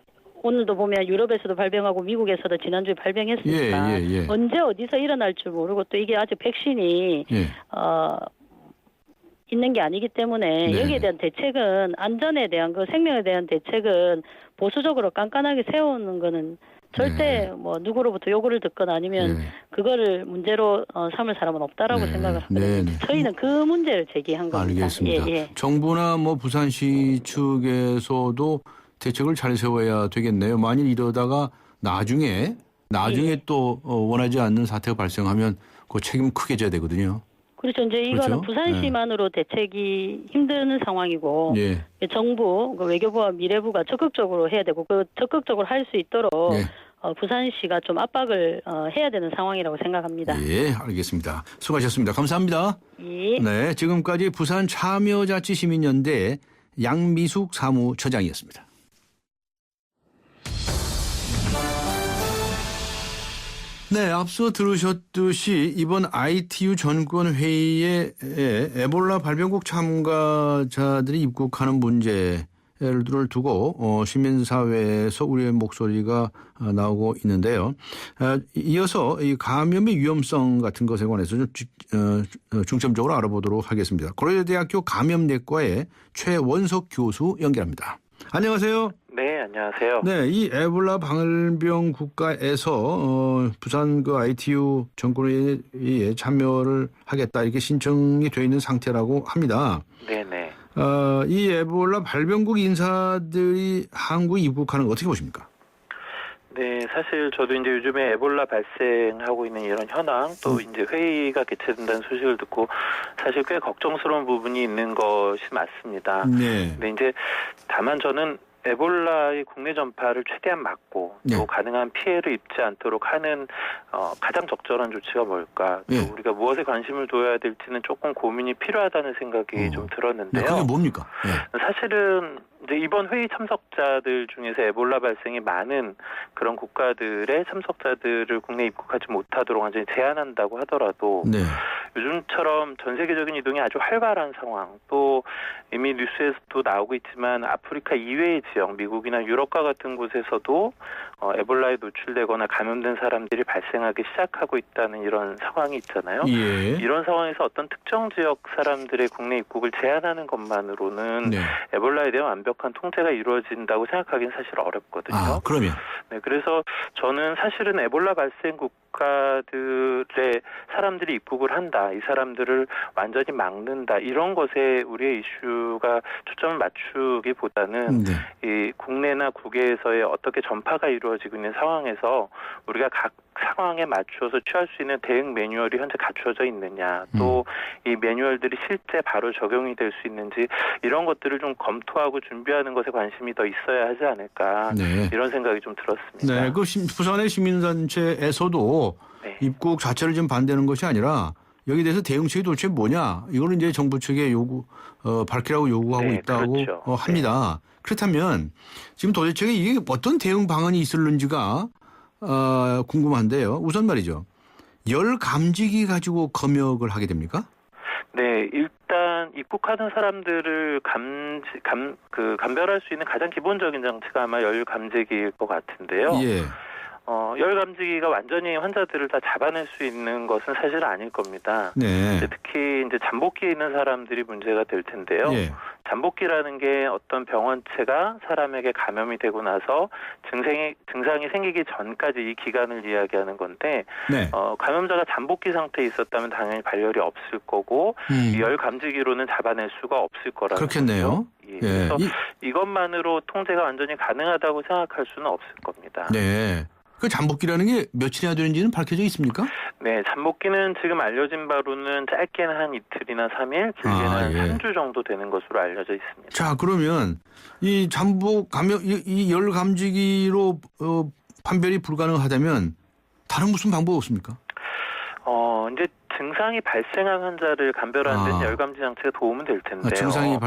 오늘도 보면 유럽에서도 발병하고 미국에서도 지난주에 발병했으니까 언제 어디서 일어날 줄 모르고 또 이게 아직 백신이 있는 게 아니기 때문에 여기에 대한 대책은 안전에 대한 그 생명에 대한 대책은 보수적으로 깐깐하게 세우는 거는 절대 뭐 누구로부터 요구를 듣거나 아니면 그거를 문제로 삼을 사람은 없다라고 생각을 하거든요. 저희는 그 문제를 제기한 겁니다. 알겠습니다. 정부나 뭐 부산시 측에서도 대책을 잘 세워야 되겠네요. 만일 이러다가 나중에 또 원하지 않는 사태가 발생하면 그 책임 크게 져야 되거든요. 그렇죠. 이제 이거는 부산시만으로 대책이 힘든 상황이고 정부, 외교부와 미래부가 적극적으로 해야 되고 그 적극적으로 할 수 있도록 부산시가 좀 압박을 해야 되는 상황이라고 생각합니다. 예, 알겠습니다. 수고하셨습니다. 감사합니다. 예. 네, 지금까지 부산 참여자치시민연대 양미숙 사무처장이었습니다. 네, 앞서 들으셨듯이 이번 ITU 전권회의에 에볼라 발병국 참가자들이 입국하는 문제를 두고 시민사회에서 우리의 목소리가 나오고 있는데요. 이어서 이 감염의 위험성 같은 것에 관해서 좀 중점적으로 알아보도록 하겠습니다. 고려대학교 감염내과의 최원석 교수 연결합니다. 안녕하세요. 네, 안녕하세요. 네, 이 에볼라 방을병 국가에서 부산 그 ITU 전권회의에 참여를 하겠다 이렇게 신청이 돼 있는 상태라고 합니다. 네네. 이 에볼라 발병국 인사들이 한국에 입국하는 거 어떻게 보십니까? 네, 사실 저도 이제 요즘에 에볼라 발생하고 있는 이런 현황 또 이제 회의가 개최된다는 소식을 듣고 사실 꽤 걱정스러운 부분이 있는 것이 맞습니다. 네. 근데 이제 다만 저는 에볼라의 국내 전파를 최대한 막고 또 가능한 피해를 입지 않도록 하는 가장 적절한 조치가 뭘까? 또 우리가 무엇에 관심을 둬야 될지는 조금 고민이 필요하다는 생각이 좀 들었는데요. 그게 뭡니까? 사실은 이제 이번 회의 참석자들 중에서 에볼라 발생이 많은 그런 국가들의 참석자들을 국내 입국하지 못하도록 완전히 제한한다고 하더라도 네. 요즘처럼 전 세계적인 이동이 아주 활발한 상황, 또 이미 뉴스에서도 나오고 있지만 아프리카 이외의 지역, 미국이나 유럽과 같은 곳에서도 에볼라에 노출되거나 감염된 사람들이 발생하기 시작하고 있다는 이런 상황이 있잖아요. 예. 이런 상황에서 어떤 특정 지역 사람들의 국내 입국을 제한하는 것만으로는 네. 에볼라에 대한 완벽한 통제가 이루어진다고 생각하기는 사실 어렵거든요. 아, 그러면 네, 그래서 저는 사실은 에볼라 발생 국가들의 사람들이 입국을 한다, 이 사람들을 완전히 막는다, 이런 것에 우리의 이슈가 초점을 맞추기보다는 네. 이 국내나 국외에서의 어떻게 전파가 이루어지고 있는 상황에서 우리가 각 상황에 맞추어서 취할 수 있는 대응 매뉴얼이 현재 갖추어져 있느냐, 또 이 매뉴얼들이 실제 바로 적용이 될 수 있는지, 이런 것들을 좀 검토하고 준비하는 것에 관심이 더 있어야 하지 않을까, 네. 이런 생각이 좀 들었습니다. 네, 그 부산의 시민단체에서도 네. 입국 자체를 좀 반대하는 것이 아니라 여기에 대해서 대응책이 도대체 뭐냐, 이거는 이제 정부 측에 밝히라고 요구하고 네, 있다고 그렇죠. 합니다. 그렇다면 지금 도대체 이게 어떤 대응 방안이 있을는지가 궁금한데요. 우선 말이죠. 열 감지기 가지고 검역을 하게 됩니까? 네, 일단 입국하는 사람들을 감별할 수 있는 가장 기본적인 장치가 아마 열 감지기일 것 같은데요. 예. 열 감지기가 완전히 환자들을 다 잡아낼 수 있는 것은 사실 아닐 겁니다. 네. 특히 이제 잠복기에 있는 사람들이 문제가 될 텐데요. 예. 잠복기라는 게 어떤 병원체가 사람에게 감염이 되고 나서 증상이 생기기 전까지 이 기간을 이야기하는 건데, 네. 감염자가 잠복기 상태에 있었다면 당연히 발열이 없을 거고, 이 열 감지기로는 잡아낼 수가 없을 거라는 그렇겠네요. 거죠. 예. 그래서 이것만으로 통제가 완전히 가능하다고 생각할 수는 없을 겁니다. 네. 그 잠복기라는 게 며칠이나 되는지는 밝혀져 있습니까? 네, 잠복기는 지금 알려진 바로는 짧게는 한 이틀이나 3일, 길게는 한 3주 정도 되는 것으로 알려져 있습니다. 자, 그러면 이 잠복 감염, 이 열 감지기로 판별이 불가능하다면 다른 무슨 방법 없습니까? 이제 증상이 발생한 환자를 감별하는 데는 열감지 장치가 도움은 될 텐데요. 증상이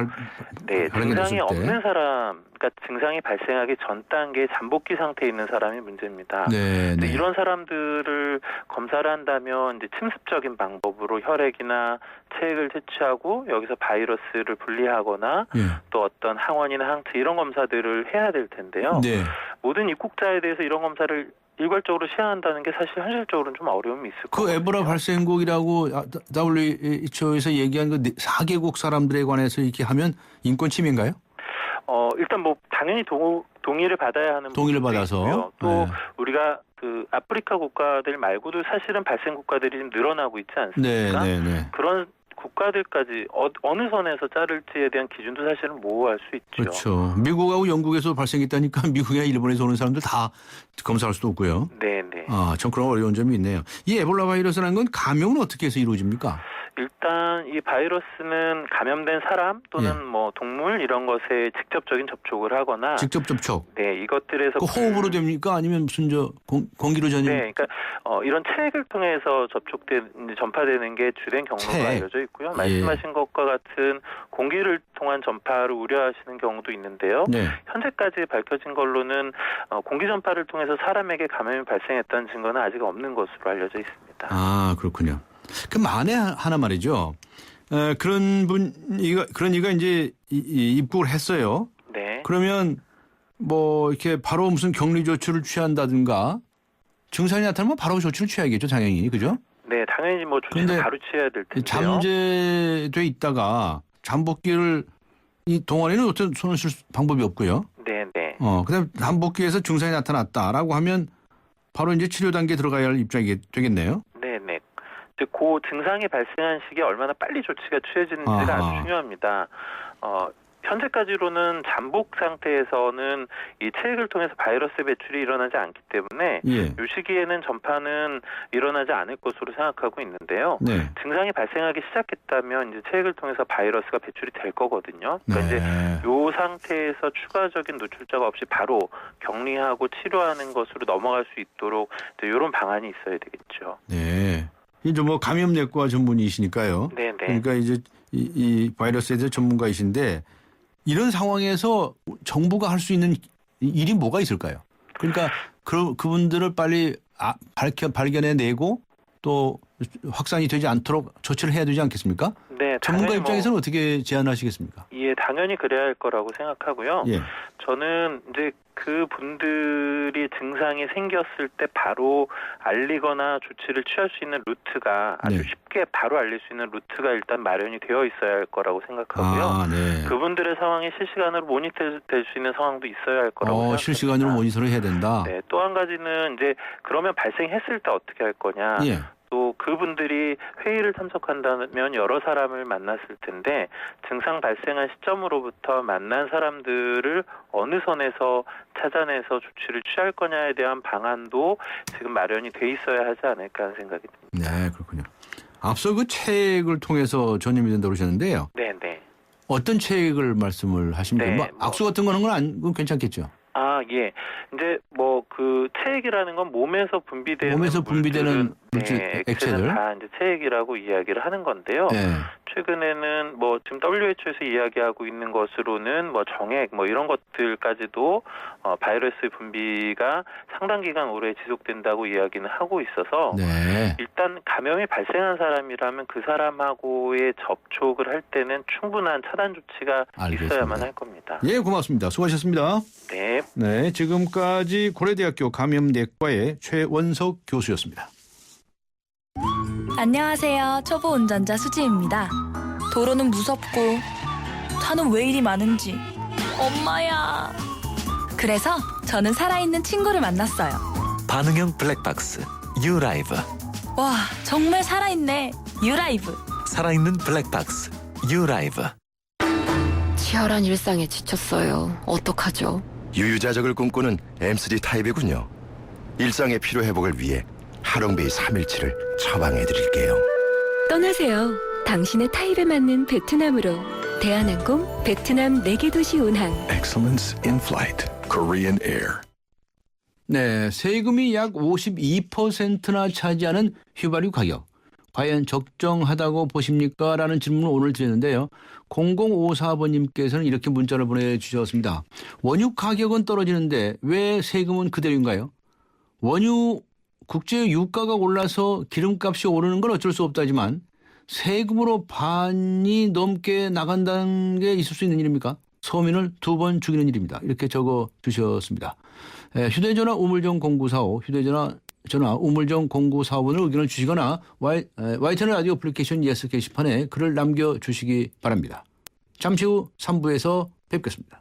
증상이 없는 사람, 그러니까 증상이 발생하기 전 단계에 잠복기 상태에 있는 사람이 문제입니다. 네, 네. 이런 사람들을 검사를 한다면 이제 침습적인 방법으로 혈액이나 체액을 채취하고 여기서 바이러스를 분리하거나 또 어떤 항원이나 항체 이런 검사들을 해야 될 텐데요. 네. 모든 입국자에 대해서 이런 검사를 일괄적으로 시행한다는 게 사실 현실적으로는 좀 어려움이 있을 거예요. 그 에보라 발생국이라고 WHO에서 얘기한 그 4개국 사람들에 관해서 이렇게 하면 인권 침해인가요? 일단 뭐 당연히 동의를 받아야 하는 동의를 받아서 있고요. 또 우리가 그 아프리카 국가들 말고도 사실은 발생 국가들이 좀 늘어나고 있지 않습니까? 네. 그런 국가들까지 어느 선에서 자를지에 대한 기준도 사실은 모호할 수 있죠. 그렇죠. 미국하고 영국에서 발생했다니까 미국이나 일본에서 오는 사람들 다 검사할 수도 없고요. 네. 참 그런 어려운 점이 있네요. 이 에볼라 바이러스라는 건 감염은 어떻게 해서 이루어집니까? 일단 이 바이러스는 감염된 사람 또는 뭐 동물 이런 것에 직접적인 접촉을 하거나 직접 접촉. 네, 이것들에서 그 호흡으로 됩니까? 아니면 무슨 공기로 전염? 네, 그러니까 이런 체액을 통해서 전파되는 게 주된 경로로 알려져 있고요. 말씀하신 것과 같은 공기를 통한 전파를 우려하시는 경우도 있는데요. 네. 현재까지 밝혀진 걸로는 공기 전파를 통해서 사람에게 감염이 발생했다는 증거는 아직 없는 것으로 알려져 있습니다. 아, 그렇군요. 그 만에 하나 말이죠. 그런 이가 이제 입국을 했어요. 네. 그러면 뭐 이렇게 바로 무슨 격리 조치를 취한다든가 증상이 나타나면 바로 조치를 취해야겠죠, 당연히. 그죠? 네, 당연히 뭐 조치는 바로 취해야 될 텐데요. 잠재돼 있다가 잠복기를 이 동안에는 어떤 손을 쓸 방법이 없고요. 네. 그다음 잠복기에서 증상이 나타났다라고 하면 바로 이제 치료 단계에 들어가야 할 입장이 되겠네요. 네. 그 증상이 발생한 시기에 얼마나 빨리 조치가 취해지는지가 아주 중요합니다. 현재까지로는 잠복 상태에서는 이 체액을 통해서 바이러스 배출이 일어나지 않기 때문에 이 시기에는 전파는 일어나지 않을 것으로 생각하고 있는데요. 네. 증상이 발생하기 시작했다면 이제 체액을 통해서 바이러스가 배출이 될 거거든요. 그러니까 이제 이 상태에서 추가적인 노출자가 없이 바로 격리하고 치료하는 것으로 넘어갈 수 있도록 이런 방안이 있어야 되겠죠. 네. 이제 뭐 감염내과 전문의시니까요. 네. 그러니까 이제 이 바이러스에 대해서 전문가이신데 이런 상황에서 정부가 할 수 있는 일이 뭐가 있을까요? 그러니까 그분들을 빨리 발견해내고 또 확산이 되지 않도록 조치를 해야 되지 않겠습니까? 네, 전문가 입장에서는 어떻게 제안하시겠습니까? 예, 당연히 그래야 할 거라고 생각하고요. 예. 저는 이제 그 분들이 증상이 생겼을 때 바로 알리거나 조치를 취할 수 있는 루트가 아주 네. 쉽게 바로 알릴 수 있는 루트가 일단 마련이 되어 있어야 할 거라고 생각하고요. 네. 그분들의 상황이 실시간으로 모니터될 수 있는 상황도 있어야 할 거라고 생각합니다. 실시간으로 모니터를 해야 된다. 네, 또 한 가지는 이제 그러면 발생했을 때 어떻게 할 거냐. 예. 또 그분들이 회의를 참석한다면 여러 사람을 만났을 텐데 증상 발생한 시점으로부터 만난 사람들을 어느 선에서 찾아내서 조치를 취할 거냐에 대한 방안도 지금 마련이 돼 있어야 하지 않을까 하는 생각이 듭니다. 네, 그렇군요. 앞서 그 책을 통해서 전염이 된다고 그러셨는데요. 네, 네. 어떤 책을 말씀을 하십니까? 네, 뭐 악수 같은 거는 그건 괜찮겠죠? 예. 이제 그 체액이라는 건 몸에서 분비되는 물질, 액체들 다 이제 체액이라고 이야기를 하는 건데요. 네. 최근에는 지금 WHO에서 이야기하고 있는 것으로는 정액 이런 것들까지도 바이러스 분비가 상당 기간 오래 지속된다고 이야기는 하고 있어서 네. 일단 감염이 발생한 사람이라면 그 사람하고의 접촉을 할 때는 충분한 차단 조치가 알겠습니다. 있어야만 할 겁니다. 예, 고맙습니다. 수고하셨습니다. 네. 네, 지금까지 고려대학교 감염내과의 최원석 교수였습니다. 안녕하세요. 초보 운전자 수지입니다. 도로는 무섭고 차는 왜 이리 많은지 엄마야. 그래서 저는 살아있는 친구를 만났어요. 반응형 블랙박스 유라이브. 와, 정말 살아있네. 유라이브. 살아있는 블랙박스 유라이브. 치열한 일상에 지쳤어요. 어떡하죠? 유유자적을 꿈꾸는 M3 타입이군요. 일상의 피로회복을 위해 하롱베이 3일치를 처방해드릴게요. 떠나세요. 당신의 타입에 맞는 베트남으로. 대한항공 베트남 4개 도시 운항. Excellence in flight. Korean Air. 네, 세금이 약 52%나 차지하는 휘발유 가격. 과연 적정하다고 보십니까? 라는 질문을 오늘 드렸는데요. 0054번님께서는 이렇게 문자를 보내주셨습니다. 원유 가격은 떨어지는데 왜 세금은 그대로인가요? 원유 국제 유가가 올라서 기름값이 오르는 건 어쩔 수 없다지만 세금으로 반이 넘게 나간다는 게 있을 수 있는 일입니까? 서민을 2번 죽이는 일입니다. 이렇게 적어 주셨습니다. 휴대전화 우물정 0945, 전화 우물정 0945번으로 의견을 주시거나 YTN 라디오 애플리케이션 예스 게시판에 글을 남겨주시기 바랍니다. 잠시 후 3부에서 뵙겠습니다.